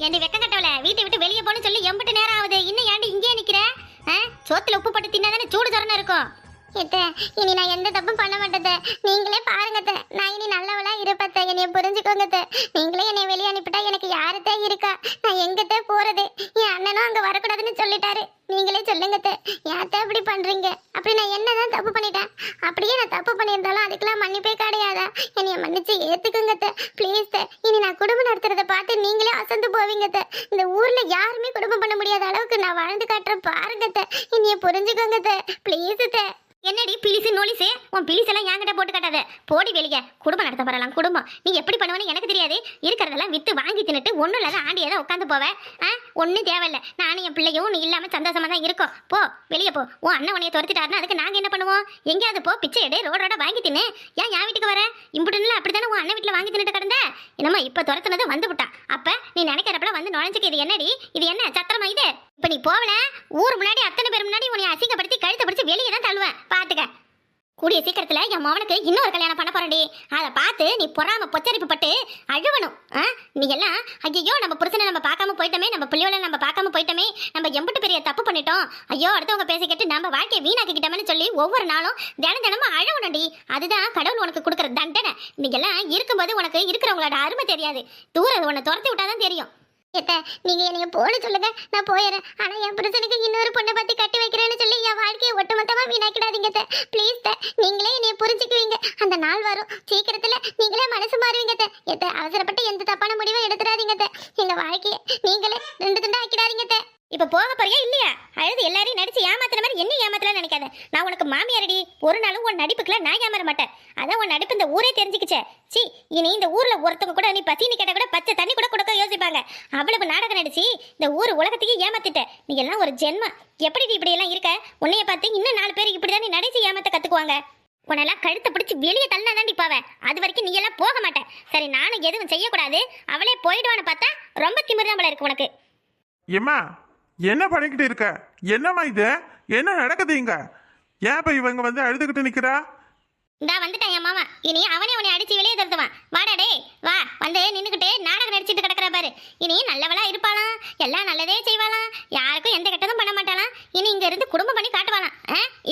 ஏண்டி வெக்க கட்டவல வீட்டை விட்டு வெளியே போன்னு சொல்லி எம்பிட்டு நேரம் ஆகுது, இன்னும் ஏண்டி இங்கே நிக்கிற? சோத்துல உப்பு போட்டு தின்னாதானே சூடு தரணும் இருக்கும். இனி நான் எந்த தப்பும் பண்ண மாட்டேன். நீங்களே பாருங்க, நான் இனி நல்லவளா இருப்பேன். என்னைய புரிஞ்சுக்கோங்க. நீங்களே என்னை வெளியே அனுப்பிட்டா எனக்கு யாருத்தே இருக்கா? நான் எங்கத்தே போறது? என் அண்ணனும் அங்க வரக்கூடாதுன்னு சொல்லிட்டாரு. நீங்களே சொல்லுங்க, ஏன் அப்படி பண்றீங்க? அப்படி நான் என்னதான் தப்பு பண்ணிட்டேன்? அப்படியே நான் தப்பு பண்ணியிருந்தாலும் அதுக்கெல்லாம் மன்னிப்பே கிடையாதா? என்னைய மன்னிச்சு ஏத்துக்குங்க ப்ளீஸ். இனி நான் குடும்பம் நடத்துறதை பார்த்து நீங்களே அசந்து போவீங்க. இந்த ஊர்ல யாருமே குடும்பம் பண்ண முடியாத அளவுக்கு நான் வாழ்ந்து காட்டுறேன் பாருங்க. என்னைய புரிஞ்சுக்கோங்க ப்ளீஸ். என்னடி பிலிசு நோலிசு, உன் பிலிஸ் எல்லாம் என்கிட்ட போட்டு காட்டாத. போடி வெளியே. குடும்பம் நடத்த போறலாம். குடும்பம் நீ எப்படி பண்ணுவேன்னு எனக்கு தெரியாது. இருக்கிறதெல்லாம் வித்து வாங்கி தின்னுட்டு ஒன்றும் இல்லாத ஆண்டியதான் உட்காந்து போவேன். ஒன்றும் தேவையில்லை. நானும் என் பிள்ளையும் நீ இல்லாம சந்தோஷமா தான் இருக்கோம். போ வெளியே போ. உன் அண்ணன் உனைய துரத்திட்டாருன்னா அதுக்கு நாங்க என்ன பண்ணுவோம்? எங்கேயாவது போ, பிச்சை எடு, ரோடோட வாங்கி தின்னு. ஏன் என் வீட்டுக்கு வர? இம்புட்டுல அப்படித்தானே உன் அண்ணன் வீட்டுல வாங்கி தின்னுட்டு கிடந்த. என்னமா இப்ப துரத்துனது வந்து விட்டான். அப்ப நீ நினைக்கிறப்பல வந்து நுழைஞ்சுக்கு. இது என்னடி? இது என்ன சத்திரமா இது? இப்ப நீ போவல, ஊர் முன்னாடி அத்தனை பேர் முன்னாடி உன்னை அசிங்கப்படுத்தி கழுத்தை பிடிச்சி வெளியே தான் தள்ளுவேன் பாத்துக்க. கூடிய சீக்கிரத்துல என் மவனுக்கு இன்னொரு கல்யாணம் பண்ண போறேன்டி. அதை பார்த்து நீ பொறாம பொச்சரிப்பு பட்டு அழுவணும். நீ எல்லாம் ஐயோ நம்ம புருஷனை நம்ம பார்க்காம போயிட்டோமே, நம்ம பிள்ளைகளை நம்ம பார்க்காம போயிட்டோமே, நம்ம எம்பிட்டு பெரிய தப்பு பண்ணிட்டோம், ஐயோ அடுத்தவங்க பேசி கேட்டு நம்ம வாழ்க்கையை வீணாக்கிக்கிட்டோம்னு சொல்லி ஒவ்வொரு நாளும் தினமும் அழுவணும்டி. அதுதான் கடவுள் உனக்கு கொடுக்குற தண்டனை. நீ எல்லாம் இருக்கும்போது உனக்கு இருக்கிறவங்களோட அருமை தெரியாது. தூரம் உன்னை துரத்தி விட்டாதான் தெரியும். நீங்க என்னைய போன சொல்லுங்க, நான் போயிடுறேன். ஆனா என் புருஷனுக்கு இன்னொரு பொண்ணை பத்தி கட்டி வைக்கிறேன்னு சொல்லி என் வாழ்க்கையை ஒட்டுமொத்தமா வீணாக்கிடாதீங்க ப்ளீஸ். நீங்களே என்னைய புரிஞ்சுக்குவீங்க. அந்த நாள் வரும் சீக்கிரத்துல. நீங்களே மனசு மாறுவீங்க. அவசரப்பட்டு எந்த தப்பான முடிவும் எடுத்துடாதீங்க. எங்க வாழ்க்கையை நீங்களே ரெண்டு துண்டா ஆக்கிடாதீங்க. இப்ப போக போறியா இல்லையா? அழுது எல்லாரையும் நடிச்சு ஏமாத்துற மாதிரி என்ன ஏமாத்தலாம் நினைக்காத. நான் உனக்கு மாமியாரடி. ஒரு நாளும் உன் நடிப்புக்குலாம் நான் ஏமாற மாட்டேன். அதான் உன் நடிப்பு இந்த ஊரே தெரிஞ்சுக்கிச்சே. சி இனி இந்த ஊர்ல ஒருத்தவங்க கூட நீ பசினி கேட்ட கூட பச்சை தண்ணி கூட கொடுக்க யோசிப்பாங்க. அவ்வளவு நாடகம் நடிச்சு இந்த ஊர் உலகத்துக்கு ஏமாத்திட்ட. நீ எல்லாம் ஒரு ஜென்மம். எப்படி நீ இப்படி எல்லாம் இருக்க? உன்னைய பார்த்து இன்னும் 4 பேர் இப்படிதான் நீ நடிச்சு ஏமாத்த கத்துக்குவாங்க. உன்னெல்லாம் கழுத்தை பிடிச்சி வெளியே தள்ளனா தாண்டி போவேன். அது வரைக்கும் நீ எல்லாம் போக மாட்டேன். சரி நானும் எதுவும் செய்யக்கூடாது, அவளே போயிடுவான்னு பார்த்தா ரொம்ப திமிர்தான் போல இருக்கு உனக்கு. ஏம்மா என்ன பண்ணிக்கிட்டு இருக்க? என்னம்மா இது? என்ன நடக்குது இங்க? ஏன் இப்ப இவங்க வந்து அழுதுகிட்டு நிக்கிறா? இந்தா வந்துட்டான் என் மாமா. இனி அவனே உன்னை அடிச்சு வெளியே தருத்துவான். வாடா டே வா. வந்து நின்றுக்கிட்டு நாடகம் நடிச்சிட்டு கிடக்குற பாரு. இனி நல்லவளா இருப்பாளாம், எல்லாம் நல்லதே செய்வாளாம், யாருக்கும் எந்த கெட்டதும் பண்ண மாட்டாளாம். இனி இங்க இருந்து குடும்பம் பண்ணி காட்டுவாளாம்.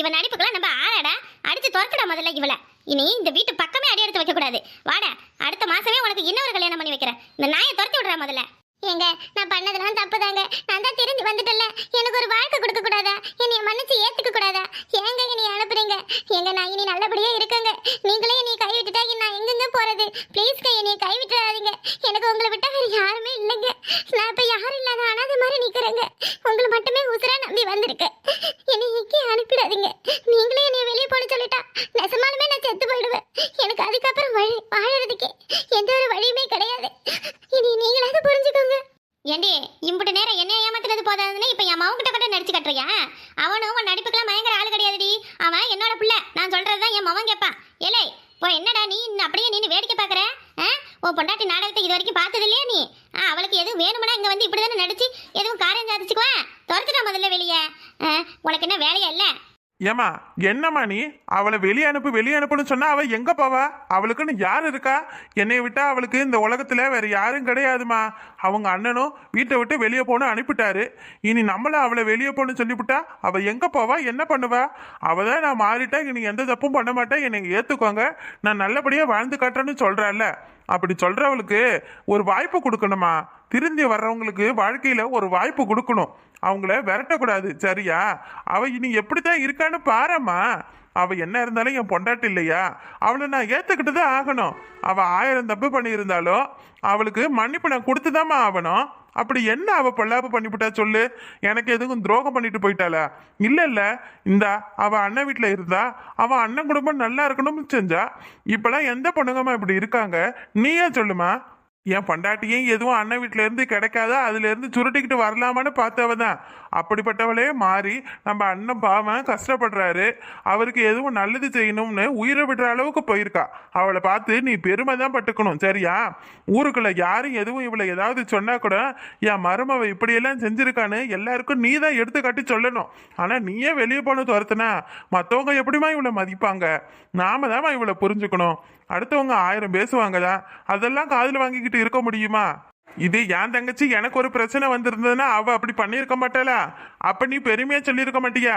இவன் நடிப்புக்கெல்லாம் நம்ம ஆளாடா. அடிச்சு துரத்துடா முதல்ல இவளை. இனி இந்த வீட்டு பக்கமே அடி எடுத்து வைக்க கூடாது. வாடா அடுத்த மாசமே உனக்கு இன்னொரு கல்யாணம் பண்ணி வைக்கிறேன். இந்த நாயை துரத்தி விடுறா முதல்ல. ஏங்க நான் பண்ணதெல்லாம் தப்புதாங்க. நான் தான் தெரிஞ்சு வந்துட்டல. எனக்கு ஒரு வாழ்க்கை கொடுக்க கூடாதா? என்னைய மன்னிச்சு ஏத்துக்க கூடாதா? ஏங்க என்னைய அனுப்புறீங்க? ஏங்க நான் இனி நல்லபடியா இருக்கேங்க. நீங்களே என்னைய கை விட்டுட்டா நான் எங்கெங்க போறது? ப்ளீஸ்ங்க என்னைய கை விட்டுறாதீங்க. எனக்கு உங்களை விட்டா வேற யாருமே இல்லைங்க. நான் இப்ப யாரும் இல்லாத அனாதை மாதிரி நிக்கிறேங்க. உங்களை மட்டுமே உசுரா நம்பி வந்திருக்கேன். என்னை எங்கே அனுப்பிடாதீங்க. நீங்களே என்னைய வெளியே போன சொல்லிட்டா நெசமாலுமே நான் செத்து போயிடுவேன். எனக்கு அதுக்கப்புறம் வாழறதுக்கு எந்த ஒரு வழியுமே கிடையாது. இனி நீங்களாவது புரிஞ்சுக்கோங்க. ஏண்டி இம்புட்டு நேரம் என்ன ஏமாத்துறது போதாதுன்னு இப்ப என் மவன்கிட்ட கூட நடிச்சு கட்டுறியா? அவனும் உன் நடிப்புக்கெல்லாம் பயங்கர ஆளு கிடையாதுடி. அவன் என்னோட பிள்ளை. நான் சொல்றதுதான் என் மவன் கேட்பான். ஏலே இப்போ என்னடா நீ அப்படியே நீ வேடிக்கை பாக்குற? உன் பொண்டாட்டி நாடகத்தை இது வரைக்கும் பார்த்தது இல்லையா நீ? அவளுக்கு எதுவும் வேணும்னா இங்க வந்து இப்படிதானே நடிச்சு எதுவும் காரியம் சாதிச்சுக்குவேன். துரத்துட்டா முதல்ல வெளியே. உனக்கு என்ன வேலையா இல்ல? ஏமா என்னம்மா நீ? அவளை வெளியே அனுப்புன்னு சொன்னா அவ எங்க போவா? அவளுக்குன்னு யார் இருக்கா? என்னை விட்டா அவளுக்கு இந்த உலகத்துல வேற யாரும் கிடையாதுமா. அவங்க அண்ணனும் வீட்டை விட்டு வெளியே போன்னு அனுப்பிட்டாரு. இனி நம்மள அவளை வெளியே போன்னு சொல்லிவிட்டா அவ எங்க போவா? என்ன பண்ணுவா? அவதான் நான் மாறிட்டேன், இனி எந்த தப்பும் பண்ண மாட்டேன், என்னை ஏத்துக்கோங்க, நான் நல்லபடியா வாழ்ந்து காட்டுறேன்னு சொல்றாள்ல. அப்படி சொல்றவளுக்கு ஒரு வாய்ப்பு கொடுக்கணுமா? திருந்தி வர்றவங்களுக்கு வாழ்க்கையில ஒரு வாய்ப்பு கொடுக்கணும். அவங்கள விரட்டக்கூடாது சரியா? அவ இனி எப்படித்தான் இருக்கான்னு பாரம்மா. அவ என்ன இருந்தாலும் என் பொண்டாட்டி இல்லையா? அவளை நான் ஏத்துக்கிட்டு தான் ஆகணும். அவ 1000 தப்பு பண்ணியிருந்தாலும் அவளுக்கு மன்னிப்பு நான் கொடுத்துதாம்மா ஆகணும். அப்படி என்ன அவ பொல்லாப்பு பண்ணிவிட்டா சொல்லு? எனக்கு எதுவும் துரோகம் பண்ணிட்டு போயிட்டாளா? இல்ல இந்த அவ அண்ணன் வீட்டுல இருந்தா அவ அண்ணன் குடும்பம் நல்லா இருக்கணும்னு செஞ்சா. இப்பெல்லாம் எந்த பொண்ணுங்கம்மா இப்படி இருக்காங்க? நீயே சொல்லுமா. என் பொண்டாட்டியும் எதுவும் அண்ணன் வீட்டில இருந்து கிடைக்காதா, அதுல இருந்து சுருட்டிக்கிட்டு வரலாமான்னு பார்த்தவதான். அப்படிப்பட்டவளே மாறி நம்ம அண்ணன் பாவம் கஷ்டப்படுறாரு, அவருக்கு எதுவும் நல்லது செய்யணும்னு உயிரை விடுற அளவுக்கு போயிருக்கா. அவளை பார்த்து நீ பெருமை தான் பட்டுக்கணும் சரியா? ஊருக்குள்ள யாரும் எதுவும் இவளை ஏதாவது சொன்னா கூட என் மருமவ இப்படியெல்லாம் செஞ்சிருக்கான்னு எல்லாருக்கும் நீ தான் எடுத்து காட்டி சொல்லணும். ஆனா நீயே வெளியே போன துரத்துனா மற்றவங்க எப்படிமா இவளை மதிப்பாங்க? நாம தான் இவளை புரிஞ்சுக்கணும். அடுத்தவங்க 1000 பேசுவாங்க தான், அதெல்லாம் காதில் வாங்கிக்கிட்டு இருக்க முடியுமா? இது என் தங்கச்சி எனக்கு ஒரு பிரச்சனை வந்திருந்ததுன்னா அவ அப்படி பண்ணியிருக்க மாட்டாளா? அப்ப நீ பெருமையா சொல்லியிருக்க மாட்டியா?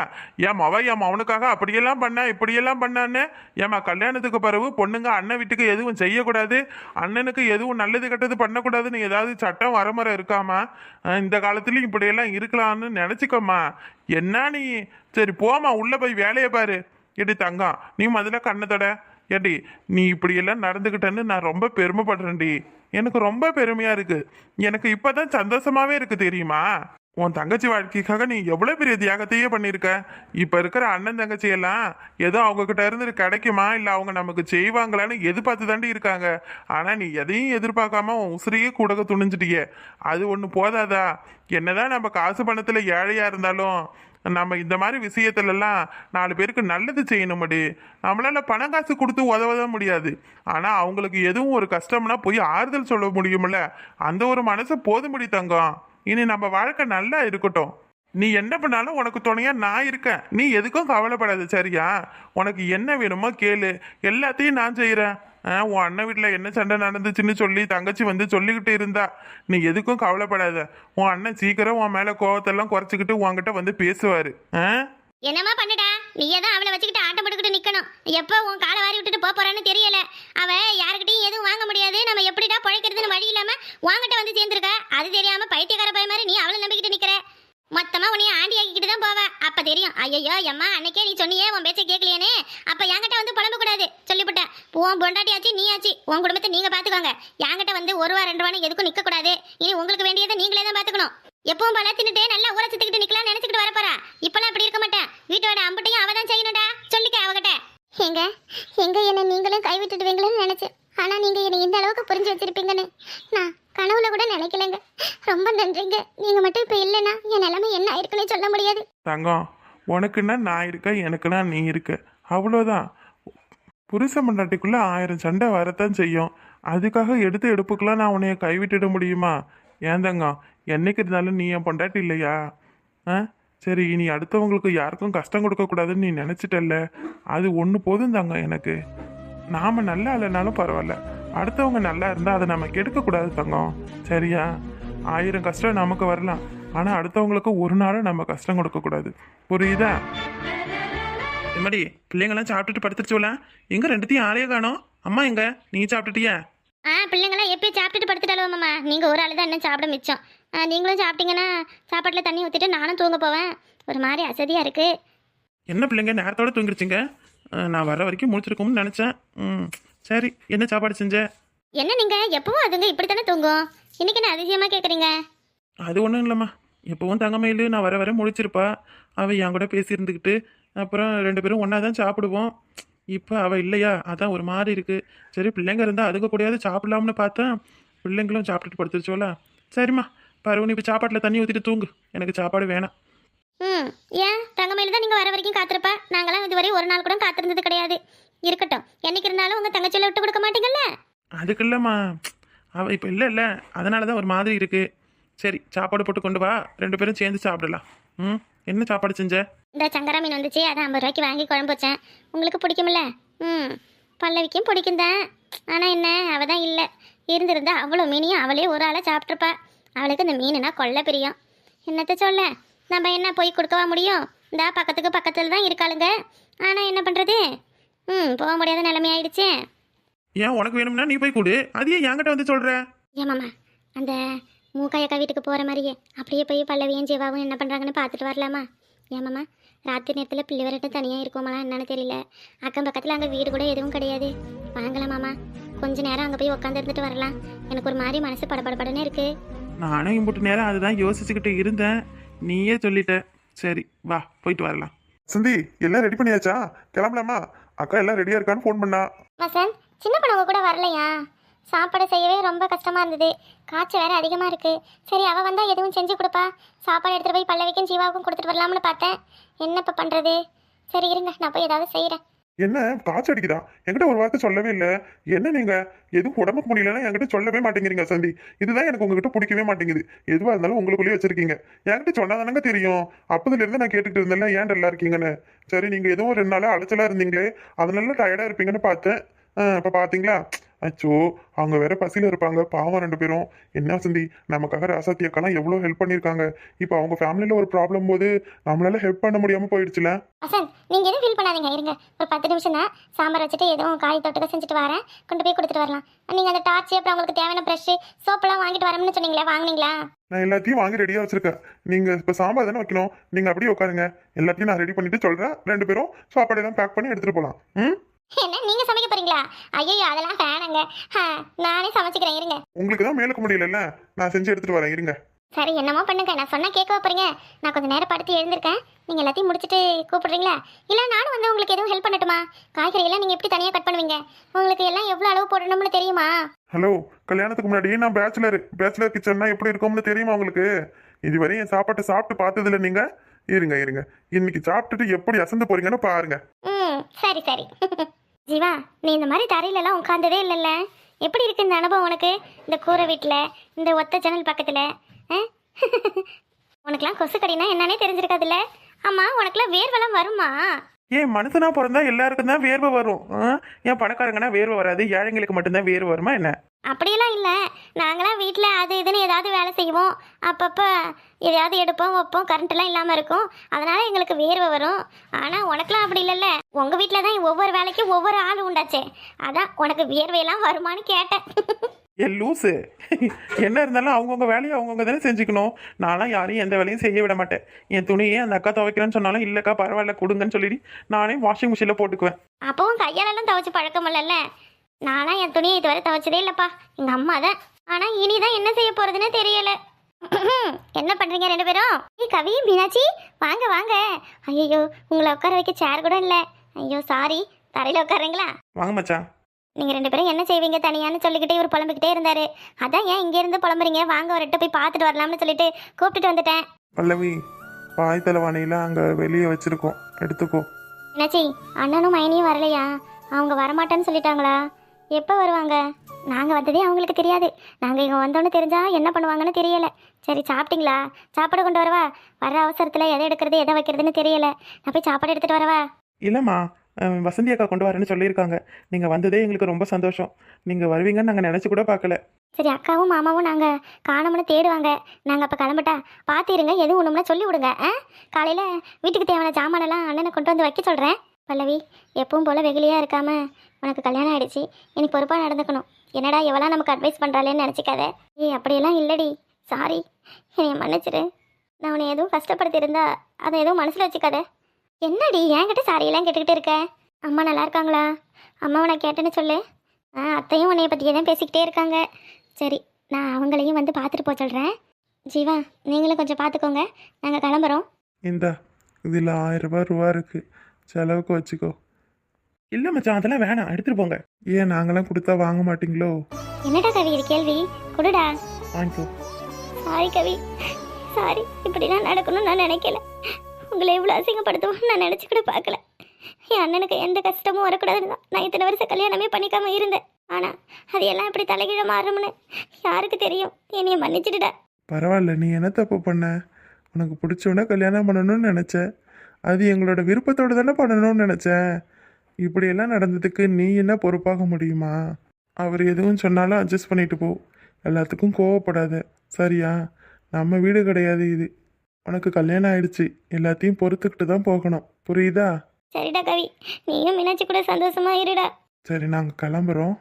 என் மவனுக்காக அப்படியெல்லாம் பண்ண இப்படியெல்லாம் பண்ணான்னு. ஏமா கல்யாணத்துக்கு பிறகு பொண்ணுங்க அண்ணன் வீட்டுக்கு எதுவும் செய்யக்கூடாது, அண்ணனுக்கு எதுவும் நல்லது கெட்டது பண்ணக்கூடாதுன்னு ஏதாவது சட்டம் வரமுறை இருக்காமா? இந்த காலத்துலயும் இப்படியெல்லாம் இருக்கலாம்னு நினைச்சுக்கோமா. என்ன நீ? சரி போமா, உள்ள போய் வேலையை பாரு. எடி தங்கம், நீ முதல்ல கண்ணத்தோட ஏடி, நீ இப்படியெல்லாம் நடந்துக்கிட்டேன்னு நான் ரொம்ப பெருமைப்படுறேன்டி. எனக்கு ரொம்ப பெருமையா இருக்கு. எனக்கு இப்பதான் சந்தோஷமாவே இருக்கு தெரியுமா? உன் தங்கச்சி வாழ்க்கைக்காக நீ எவ்வளவு பெரிய தியாகத்தையே பண்ணியிருக்க. இப்ப இருக்கிற அண்ணன் தங்கச்சி எல்லாம் ஏதோ அவங்க கிட்ட இருந்து கிடைக்குமா இல்ல அவங்க நமக்கு செய்வாங்களான்னு எதிர்பார்த்து தாண்டி இருக்காங்க. ஆனா நீ எதையும் எதிர்பார்க்காம உன் உசிரியே கூடக்க துணிஞ்சிட்டியே, அது ஒண்ணு போதாதா? என்னதான் நம்ம காசு பணத்துல ஏழையா இருந்தாலும் நம்ம இந்த மாதிரி விஷயத்துல எல்லாம் 4 பேருக்கு நல்லது செய்யணுமடி. நம்மளால பணம் காசு கொடுத்து உதவதான் முடியாது, ஆனா அவங்களுக்கு எதுவும் ஒரு கஷ்டம்னா போய் ஆறுதல் சொல்ல முடியுமில்ல. அந்த ஒரு மனசு போதும்படி தங்கம். இனி நம்ம வாழ்க்கை நல்லா இருக்கட்டும். நீ என்ன பண்ணாலும் உனக்கு துணையா நான் இருக்கேன். நீ எதுக்கும் கவலைப்படாத, சரியா? உனக்கு என்ன வேணுமோ கேளு, எல்லாத்தையும் நான் செய்யறேன். உன் அண்ணன் வீட்டில் என்ன சண்டை நடந்துச்சுன்னு சொல்லி தங்கச்சி வந்து சொல்லிக்கிட்டு இருந்தா. நீ எதுக்கும் கவலைப்படாத. உன் அண்ணன் சீக்கிரம் உன் மேல கோவத்தெல்லாம் குறைச்சிக்கிட்டு உன்கிட்ட வந்து பேசுவாரு. என்னமா பண்ணுடா, நீயே தான் அவளை வச்சுக்கிட்டு ஆட்டம் போட்டுக்கிட்டு நிக்கணும். எப்போ உன் காலை வாரி விட்டுட்டு போறான்னு தெரியல. அவ யாருக்கிட்டையும் எதுவும் வாங்க முடியாது, நம்ம எப்படிடா பிழைக்கிறதுன்னு வழி இல்லாம வாங்கிட்ட வந்து சேர்ந்துருக்க. அது தெரியாம பைத்தியக்கார பய மாதிரி நீ அவளை நம்பிக்கிட்டு நிக்கிற. மொத்தமா உன்னைய ஆண்டி ஆக்கிக்கிட்டு தான் போவ. அப்ப தெரியும். ஐயோ அம்மா, அன்னைக்கே நீ சொன்னியே உன் பேச்சை கேட்கலையானே, அப்ப என்கிட்ட வந்து புலம்ப கூடாது சொல்லிவிட்டேன். உன் பொண்டாட்டி ஆச்சு, நீ ஆச்சு, உன் குடும்பத்தை நீங்க பாத்துக்கோங்க. என்கிட்ட வந்து 1 ரூபா 2 ரூபான்னு எதுக்கும் நிக்க கூடாது. இனி உங்களுக்கு வேண்டியதை நீங்களே தான் பாத்துக்கணும். எப்பவும் போல தின்னுட்டு நல்லா ஊற சுத்திக்கிட்டு நிக்கலாம் நினைச்சுக்கிட்டு வரப்போறா. இப்பெல்லாம் அப்படி இருக்க மாட்டேன். வீட்டோட அம்பட்டையும் அவதான் செய்யணும்டா. சொல்லிக்க அவகிட்ட. எங்க எங்க என்ன நீங்களும் கைவிட்டுடுவீங்களோன்னு நினைச்சேன். ஆனா நீங்க என்னை இந்த அளவுக்கு புரிஞ்சு வச்சிருப்பீங்கன்னு நான் கனவுல கூட நினைக்கலங்க. ரொம்ப நன்றிங்க. நீங்க மட்டும் இப்ப இல்லைன்னா என் நிலைமை என்ன ஆயிருக்குன்னு சொல்ல முடியாது. தங்கம், உனக்குன்னா நான் இருக்க, எனக்குன்னா நீ இருக்க, அவ்வளோதான். புருஷ மண்டாட்டிக்குள்ள 1000 சண்டை வரத்தான் செய்யும். அதுக்காக எடுப்புக்கெல்லாம் நான் உன்னைய கைவிட்டுட முடியுமா? ஏன் தங்கம், என்னைக்கு இருந்தாலும் நீ என் பொண்டாட்டி இல்லையா? சரி, இனி அடுத்தவங்களுக்கு யாருக்கும் கஷ்டம் கொடுக்கக்கூடாதுன்னு நீ நினச்சிட்டல்ல, அது ஒன்று போதும் தாங்க எனக்கு. நாம் நல்லா இல்லைனாலும் பரவாயில்ல, அடுத்தவங்க நல்லா இருந்தால் அதை நம்ம கெடுக்கக்கூடாது தங்கம், சரியா? 1000 கஷ்டம் நமக்கு வரலாம், ஆனால் அடுத்தவங்களுக்கு ஒரு நாளும் நம்ம கஷ்டம் கொடுக்கக்கூடாது, புரியுதா? மாதிரி பிள்ளைங்களாம் சாப்பிட்டுட்டு படுத்துருச்சுல, எங்க 2த்தையும் ஆளையே காணோம். அம்மா எங்க? நீ சாப்பிட்டுட்டியா? பிள்ளைங்களாம் எப்பயும் சாப்பிட்டுட்டு படுத்துட்டாலும் மாமா. நீங்க ஒரு ஆளு தான் இன்னும் சாப்பிட மிச்சம். நீங்களும் சாப்பிட்டீங்கன்னா சாப்பாட்டில் தண்ணி ஊற்றிட்டு நானும் தூங்க போவேன். ஒரு மாதிரி அசதியாக இருக்கு. என்ன பிள்ளைங்க நேரத்தோட தூங்கிடுச்சிங்க? நான் வர வரைக்கும் முடிச்சிருக்கோம்னு நினச்சேன். சரி, என்ன சாப்பாடு செஞ்ச? என்ன நீங்க எப்பவும் அதுங்க இப்படி தானே தூங்கும், இன்னைக்கு என்ன அதிசயமா கேட்குறீங்க? அது ஒன்றும் இல்லைம்மா, எப்பவும் தங்கமயிலு நான் வர வர முடிச்சிருப்பா. அவள் என் கூட பேசியிருந்துக்கிட்டு அப்புறம் 2 பேரும் ஒன்றா தான் சாப்பிடுவோம். இப்போ அவள் இல்லையா, அதான் ஒரு மாதிரி இருக்கு. சரி, பிள்ளைங்க இருந்தால் அதுங்க கூடயாவது சாப்பிடலாம்னு பார்த்தேன். பிள்ளைங்களும் சாப்பிட்டுட்டு படுத்துருச்சோல. சரிம்மா, பாரு, நீ இப்போ சாப்பாட்டில் தண்ணி ஊற்றிட்டு தூங்கு, எனக்கு சாப்பாடு வேணாம். ஏன் தங்கமயில தான் நீங்கள் வர வரைக்கும் காத்திருப்பா. நாங்களாம் இதுவரை ஒரு நாள் கூட காத்திருந்தது கிடையாது. இருக்கட்டும், என்னைக்கு இருந்தாலும் உங்கள் தங்கச்சியில் விட்டு கொடுக்க மாட்டீங்கல்ல? அதுக்கு இல்லைம்மா, அவள் இப்போ இல்லை, அதனால தான் ஒரு மாதிரி இருக்கு. சரி, சாப்பாடு போட்டு கொண்டு வா, 2 பேரும் சேர்ந்து சாப்பிடலாம். என்ன சாப்பாடு செஞ்ச? இந்த சங்கரா மீன் வந்துச்சு, அதை 50 ரூபாய்க்கு வாங்கி குழம்பு வச்சேன். உங்களுக்கு பிடிக்குமில்ல? பல்லவிக்கும் பிடிக்கும் தான். ஆனால் என்ன, அவள் தான் இல்லை. இருந்திருந்தா அவ்வளோ மீனையும் அவளே ஒரு ஆளாக சாப்பிட்ருப்பா. அவளுக்கு இந்த மீனுனா கொள்ள பிரியம். என்னத்த சொல்ல, நம்ம என்ன போய் கொடுக்கவா முடியும்? இந்த பக்கத்தில் தான் இருக்காளுங்க. ஆனால் என்ன பண்ணுறது, போக முடியாத நிலைமை ஆயிடுச்சு. ஏன், உனக்கு வேணும்னா நீ போய் கொடு, அதையே என்கிட்ட வந்து சொல்கிற? ஏமாம்மா, அந்த மூக்காயக்கா வீட்டுக்கு போகிற மாதிரியே அப்படியே போய் பல்லவியும் ஜீவாவும் என்ன பண்ணுறாங்கன்னு பார்த்துட்டு வரலாமா? ஏமாம்மா, ராத்திரி நேரத்தில் பிள்ளை வரட்டு தனியாக இருக்குமாலாம் என்னன்னு தெரியல. அக்கம் பக்கத்தில் அங்கே வீடு கூட எதுவும் கிடையாது. வாங்கலாமாம்மா, கொஞ்ச நேரம் அங்கே போய் உட்காந்து இருந்துட்டு வரலாம். எனக்கு ஒரு மாதிரி மனசு படபடன்னு இருக்கு. நானும் இம்புட்டு நேரம் அதுதான் யோசிச்சுக்கிட்டு இருந்தேன், நீயே சொல்லிட்ட. சரி வா, போயிட்டு வரலாம். சந்தி, எல்லாம் ரெடி பண்ணியாச்சா? கிளம்பலாமா? அக்கா எல்லாம் ரெடியா இருக்கான்னு ஃபோன் பண்ணா. வசந்த், சின்ன பொண்ணு கூட வரலையா? சாப்பாடு செய்யவே ரொம்ப கஷ்டமா இருந்தது. காய்ச்சல் வேற அதிகமா இருக்கு. சரி, அவ வந்தா எதுவும் செஞ்சு கொடுப்பா. சாப்பாடு எடுத்துட்டு போய் பல்லவிக்கும் ஜீவாவுக்கும் கொடுத்துட்டு வரலாம்னு பார்த்தேன். என்ன இப்ப பண்றது? சரி இருங்க, நான் போய் ஏதாவது செய்யறேன். என்ன காய்ச்சல் அடிக்குதா? என்கிட்ட ஒரு வார்த்தை சொல்லவே இல்லை. என்ன நீங்க எதுவும் உடம்புக்கு முடியலன்னா என்கிட்ட சொல்லவே மாட்டேங்கிறீங்க சந்தி. இதுதான் எனக்கு உங்ககிட்ட பிடிக்கவே மாட்டேங்குது. எதுவாக இருந்தாலும் உங்களுக்குள்ளேயே வச்சிருக்கீங்க. என்கிட்ட சொன்னாதானங்க தெரியும். அப்பதுல இருந்து நான் கேட்டுக்கிட்டு இருந்தேன்ல, ஏன் டல்லா இருக்கீங்கன்னு. சரி, நீங்க எதுவும் 2 நாளா அலைச்சலா இருந்தீங்களே, அதனால டயர்டா இருப்பீங்கன்னு பார்த்தேன். இப்போ பாத்தீங்களா, அச்சோ அவங்க வேற பசியில இருப்பாங்க பாவம் ரெண்டு பேரும். என்ன வசந்தி, நமக்காக ராசாத்தி அக்காலாம் எவ்வளோ ஹெல்ப் பண்ணியிருக்காங்க. இப்போ அவங்க ஃபேமிலியில ஒரு ப்ராப்ளம் போது நம்மளால ஹெல்ப் பண்ண முடியாம போயிடுச்சுல. வசந்த் நீங்க எதுவும் ஃபீல் பண்ணாதீங்க, இருங்க ஒரு 10 நிமிஷம் தான். சாம்பார் வச்சுட்டு எதுவும் காய் தொட்டுக்க செஞ்சுட்டு வரேன், கொண்டு போய் கொடுத்துட்டு வரலாம். நீங்க அந்த டார்ச் அப்புறம் உங்களுக்கு தேவையான ப்ரஷ் சோப்பெல்லாம் வாங்கிட்டு வரணும்னு சொன்னீங்களே, வாங்குனீங்களா? நான் எல்லாத்தையும் வாங்கி ரெடியா வச்சிருக்கேன். நீங்க இப்போ சாம்பார் தானே வைக்கணும், நீங்க அப்படியே உட்காருங்க. எல்லாத்தையும் நான் ரெடி பண்ணிட்டு சொல்றேன். ரெண்டு பேரும் சாப்பாடு எல்லாம் பேக் பண்ணி எடுத்துட்டு போலாம். ம், என்ன நீங்க சமைக்க போறீங்களா? ஐயோ அதெல்லாம் வேணாங்க, நானே சமைச்சுக்கிறேன், இருங்க. உங்களுக்கு தான் மேலுக்கு முடியலல்ல, நான் செஞ்சு எடுத்துட்டு வரேன், இருங்க. சரி என்னமோ பண்ணுங்க, நான் சொன்னா கேட்க போறீங்க. நான் கொஞ்சம் நேரம் படுத்து எழுந்திருக்கேன், நீங்க எல்லாத்தையும் முடிச்சிட்டு கூப்பிடுறீங்களா? இல்ல நானும் வந்து உங்களுக்கு எதுவும் ஹெல்ப் பண்ணட்டுமா? காய்கறி எல்லாம் நீங்க எப்படி தனியா கட் பண்ணுவீங்க? உங்களுக்கு எல்லாம் எவ்வளவு அளவு போடணும்னு தெரியுமா? ஹலோ, கல்யாணத்துக்கு முன்னாடி நான் பேச்சுலர் கிச்சன்னா எப்படி இருக்கும்னு தெரியுமா உங்களுக்கு? இதுவரை என் சாப்பாட்டை சாப்பிட்டு பார்த்ததில்ல நீங்க. இருங்க இருங்க, இன்னைக்கு சாப்பிட்டுட்டு எப்படி அசந்து போறீங்கன்னு பாருங்க. சரி சரி. ஜீவா நீ இந்த மாதிரி தரையிலலாம் உட்காந்ததே இல்லைல்ல, எப்படி இருக்கு இந்த அனுபவம் உனக்கு? இந்த கூரை வீட்டில் இந்த ஒத்த ஜன்னல் பக்கத்தில் உனக்குலாம் கொசு கடினா என்னன்னே தெரிஞ்சிருக்காதுல்ல. ஆமா உனக்குலாம் வேர்வெல்லாம் வருமா? ஏன் மனுஷனா பிறந்தா எல்லாருக்கும் தான் வேர்வை வரும். ஏன் பணக்காரங்கன்னா வேர்வை வராது, ஏழைங்களுக்கு மட்டும்தான் வேர்வை வருமா என்ன? அப்படியெல்லாம் இல்லை, நாங்களாம் வீட்டில் அது இதுன்னு ஏதாவது வேலை செய்வோம், அப்பப்போ எதையாவது எடுப்போம் வைப்போம், கரண்ட்லாம் இல்லாமல் இருக்கும், அதனால் எங்களுக்கு வேர்வை வரும். ஆனால் உனக்குலாம் அப்படி இல்லைல்ல, உங்கள் வீட்டில் தான் ஒவ்வொரு வேலைக்கும் ஒவ்வொரு ஆள் உண்டாச்சே, அதான் உனக்கு வேர்வையெல்லாம் வருமானு கேட்டேன். ஏன் லூஸு, என்ன இருந்தாலும் அவங்கவுங்க வேலையை அவங்கவுங்க தானே செஞ்சுக்கணும். நான்லாம் யாரையும் எந்த வேலையும் செய்ய விட மாட்டேன். என் துணியே அந்த அக்கா துவைக்கிறேன்னு சொன்னாலும் இல்லைக்கா பரவாயில்ல கொடுங்கன்னு சொல்லிட்டு நானே வாஷிங் மிஷினில் போட்டுக்குவேன். அப்பவும் கையாலெல்லாம் துவைச்சு பழக்கம் இல்லைல்ல. நானா என் துணியை இதுவரை துவைச்சதே இல்லைப்பா, எங்கள் அம்மா தான். ஆனால் இனிதான் என்ன செய்ய போகிறதுன்னு தெரியலை. என்ன பண்ணுறீங்க ரெண்டு பேரும்? கவி மீனாட்சி வாங்க வாங்க. ஐயோ உங்களை உட்கார வைக்க சேர் கூட இல்லை. ஐயோ சாரி, தரையில் உட்காருங்களா? வாங்க மச்சான். நீங்கள் ரெண்டு பேரும் என்ன செய்வீங்க தனியான்னு சொல்லிக்கிட்டே இவர் புலம்பிக்கிட்டே இருந்தார். அதான் ஏன் இங்கேருந்து புலம்புறீங்க, வாங்க ஒருட்ட போய் பார்த்துட்டு வரலாம்னு சொல்லிட்டு கூப்பிட்டுட்டு வந்துட்டேன். பல்லவி, பாய் தலைவாணியில் அங்கே வெளியே வச்சுருக்கோம், எடுத்துக்கோ. என்னாச்சி அண்ணனும் மைனியும் வரலையா? அவங்க வரமாட்டேன்னு சொல்லிட்டாங்களா? எப்போ வருவாங்க? நாங்கள் வந்ததே அவங்களுக்கு தெரியாது, நாங்கள் இங்கே வந்தோன்னு தெரிஞ்சால் என்ன பண்ணுவாங்கன்னு தெரியலை. சரி சாப்பிட்டீங்களா? சாப்பாடு கொண்டு வரவா? வர அவசரத்தில் எதை எடுக்கிறது எதை வைக்கிறதுன்னு தெரியலை, நான் போய் சாப்பாடு எடுத்துகிட்டு வரவா? இல்லைம்மா, வசந்தி அக்கா கொண்டு வரேன்னு சொல்லியிருக்காங்க. நீங்கள் வந்ததே எங்களுக்கு ரொம்ப சந்தோஷம். நீங்கள் வருவீங்கன்னு நாங்கள் நினச்சி கூட பார்க்கல. சரி அக்காவும் மாமாவும் நாங்கள் காணோம்னு தேடுவாங்க, நாங்கள் அப்போ கிளம்பிட்டா பார்த்துருங்க, எதுவும் ஒன்றும்னா சொல்லி விடுங்க. காலையில் வீட்டுக்கு தேவையான சாமானெல்லாம் அண்ணனை கொண்டு வந்து வைக்க சொல்கிறேன். பல்லவி எப்பவும் போல் வெகுலியாக இருக்காம, உனக்கு கல்யாணம் ஆகிடுச்சு, இனி பொறுப்பாக நடந்துக்கணும். என்னடா எவ்வளோ நமக்கு அட்வைஸ் பண்ணுறாளேன்னு நினச்சிக்காத. அப்படியெல்லாம் இல்லடி, சாரி என்னை மன்னிச்சிடு. நான் உன்னை எதுவும் கஷ்டப்படுத்தியிருந்தா அதை எதுவும் மனசில் வச்சுக்காத. என்னடி என்கிட்ட சாரியெல்லாம் கேட்டுக்கிட்டு இருக்க? அம்மா நல்லா இருக்காங்களா? அம்மாவை நான் கேட்டேன்னு சொல்லு. அத்தையும் உன்னைய பற்றியே தான் பேசிக்கிட்டே இருக்காங்க. சரி நான் அவங்களையும் வந்து பார்த்துட்டு போக சொல்கிறேன். ஜீவா நீங்களும் கொஞ்சம் பார்த்துக்கோங்க, நாங்கள் கிளம்புறோம். இந்த இதில் 1000 ரூபா இருக்குது, செலவுக்கு வச்சுக்கோ. இல்லை மச்சான் அதெல்லாம் வேணாம், எடுத்துகிட்டு போங்க. ஏன் நாங்களாம் கொடுத்தா வாங்க மாட்டீங்களோ? என்னடா கவி இது கேள்வி? கொடுடா. வாங்கிக்கோ. சாரி கவி, சாரி, இப்படிலாம் நடக்கணும்னு நான் நினைக்கல. உங்களை இவ்வளோ அசிங்கப்படுத்துவோம் நான் நினச்சி கூட பார்க்கல. என் அண்ணனுக்கு எந்த கஷ்டமும் வரக்கூடாதுன்னு தான் நான் இத்தனை வருஷம் கல்யாணமே பண்ணிக்காம இருந்தேன். ஆனால் அது எல்லாம் இப்படி தலைகீழ மாறும்னு யாருக்கு தெரியும்? என்னைய மன்னிச்சிடுடா. பரவாயில்ல, நீ என்ன தப்பு பண்ண? உனக்கு பிடிச்சவன கல்யாணம் பண்ணணும்னு நினச்ச, அது எங்களோட விருப்பத்தோடு தானே பண்ணணும்னு நினச்சேன். இப்படியெல்லாம் நடந்ததுக்கு நீ என்ன பொறுப்பாக முடியுமா? அவர் எதுவும் சொன்னாலும் அட்ஜஸ்ட் பண்ணிட்டு போ, எல்லாத்துக்கும் கோவப்படாத சரியா? நம்ம வீடு கிடையாது இது, உனக்கு கல்யாணம் ஆயிடுச்சு, எல்லாத்தையும் பொறுத்துக்கிட்டு தான் போகணும், புரியுதா? சரிடா கவி, நீயும் மீனாட்சி கூட சந்தோஷமா இருடா. சரி நாங்கள் கிளம்புறோம்.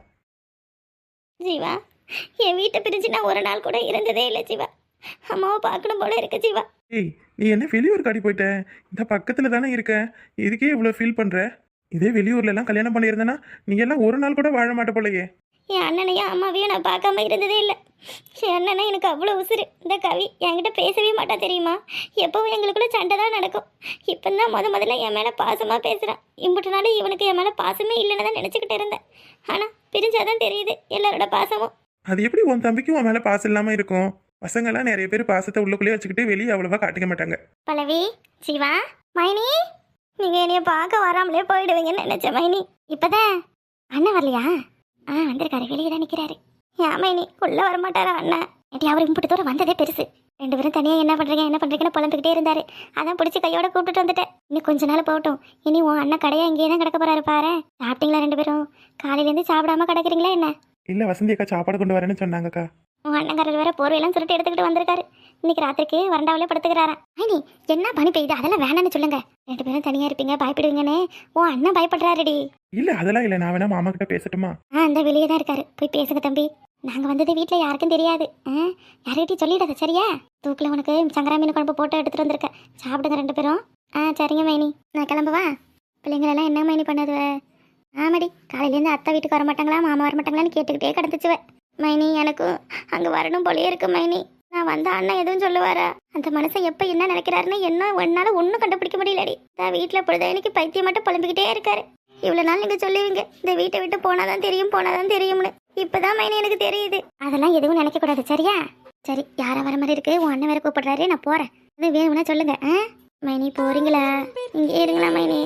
ஜீவா என் வீட்டை பிரிஞ்சு நான் ஒரு நாள் கூட இருந்ததே இல்லை ஜீவா. அம்மாவை பார்க்கணும் போல இருக்கு ஜீவா. ஏய் நீ என்ன வெளியூர் காடி போயிட்ட? இந்த பக்கத்தில் தானே இருக்க, இதுக்கே இவ்வளோ ஃபீல் பண்ணுற? இதே வெளியூர்லலாம் கல்யாணம் பண்ணியிருந்தேன்னா நீ எல்லாம் ஒரு நாள் கூட வாழ மாட்ட போலையே. என் அண்ணனையும் அம்மாவையும் நான் பார்க்காம இருந்ததே இல்லை. என் அண்ணனை எனக்கு அவ்வளோ உசுறு. இந்த கவி என்கிட்ட பேசவே மாட்டா தெரியுமா? எப்பவும் எங்களுக்குள்ள சண்டை தான் நடக்கும். இப்போ தான் முதல்ல என் மேலே பாசமாக பேசுகிறான். இம்புட்டு இவனுக்கு என் மேலே பாசமே இல்லைன்னு தான் நினச்சிக்கிட்டு இருந்தேன். ஆனால் பிரிஞ்சாதான் தெரியுது எல்லாரோட பாசமும். அது எப்படி உன் தம்பிக்கும் உன் மேலே பாசம் இல்லாமல் இருக்கும்? பசங்கள்லாம் நிறைய பேர் பாசத்தை உள்ளுக்குள்ளேயே வச்சுக்கிட்டு வெளியே அவ்வளோவா காட்டிக்க மாட்டாங்க. பல்லவி, சிவா, மைனி, நீங்கள் என்னைய பார்க்க வராமலே போயிடுவீங்கன்னு நினச்சேன் மைனி. இப்போதான் அண்ணன் வரலையா? வந்திருக்காரு, வெளியே தான் நிற்கிறாரு. ஏன் மைனி உள்ளே வரமாட்டாரா அண்ணன்? ஏட்டி அவர் இம்புட்டு தூரம் வந்ததே பெருசு. ரெண்டு பேரும் தனியாக என்ன பண்ணுறீங்கன்னு புலம்பிக்கிட்டே இருந்தார். அதான் பிடிச்சி கையோட கூப்பிட்டுட்டு வந்துட்டேன். இன்னும் கொஞ்ச நாள் போகட்டும், இனி உன் அண்ணன் கடையா இங்கேயே தான் கிடக்க போறாரு பாரு. சாப்பிட்டீங்களா ரெண்டு பேரும்? காலையிலேருந்து சாப்பிடாம கிடக்குறீங்களா என்ன? இல்ல வசந்தி அக்கா சாப்பாடு கொண்டு வரேன்னு சொன்னாங்கக்கா. உன் அண்ணங்காரர் வேற போர்வையெல்லாம் சுருட்டி எடுத்துக்கிட்டு வந்திருக்காரு. இன்னைக்கு ராத்திரிக்கு வறண்டாவிலே படுத்துக்கிறாராம். மைனி என்ன பனி பெய்யுது, அதெல்லாம் வேணான்னு சொல்லுங்க. 2 பேரும் தனியா இருப்பீங்க, பயப்படுவீங்கன்னு உன் அண்ணன் பயப்படுறாருடி. இல்ல அதெல்லாம் இல்ல, நான் வேணா மாமா கிட்ட பேசட்டுமா? அந்த வெளியே தான் இருக்காரு, போய் பேசுங்க தம்பி. நாங்க வந்தது வீட்ல யாருக்கும் தெரியாது. யார்கிட்டயும் சொல்லிடாத சரியா? தூக்கில் உனக்கு சங்கரா மீன் குழம்பு போட்டு எடுத்துட்டு வந்திருக்கேன், சாப்பிடுங்க 2 பேரும். சரிங்க மைனி, நான் கிளம்புவா? பிள்ளைங்களெல்லாம் என்ன மைனி பண்ணது? ஆமாடி, காலையிலேருந்து அத்தை வீட்டுக்கு வர மாட்டாங்களா மாமா வர மாட்டாங்களான்னு கேட்டுக்கிட்டே கிடந்துச்சுவ. மைனி எனக்கும் அங்கே வரணும் போலயே இருக்கு மைனி. நான் வந்த அண்ணன் எதுவும் சொல்லுவாரா? அந்த மனுஷன் எப்போ என்ன நினைக்கிறாருன்னு என்ன என்னால் ஒன்றும் கண்டுபிடிக்க முடியலடி. தான் வீட்டில் பொழுதைக்கு பைத்தியம் மட்டும் புலம்பிக்கிட்டே இருக்காரு. இவ்வளோ நாள் நீங்கள் சொல்லுவீங்க இந்த வீட்டை விட்டு போனாதான் தெரியும்னு. இப்போதான் மைனி எனக்கு தெரியுது. அதெல்லாம் எதுவும் நினைக்கக்கூடாது சரியா? சரி, யாரை வர மாதிரி இருக்கு, உன் அண்ணன் வேற கூப்பிடுறாரு, நான் போகிறேன். அது வேணும்னா சொல்லுங்க. மைனி போறீங்களா? இங்கே இருங்களா மைனி?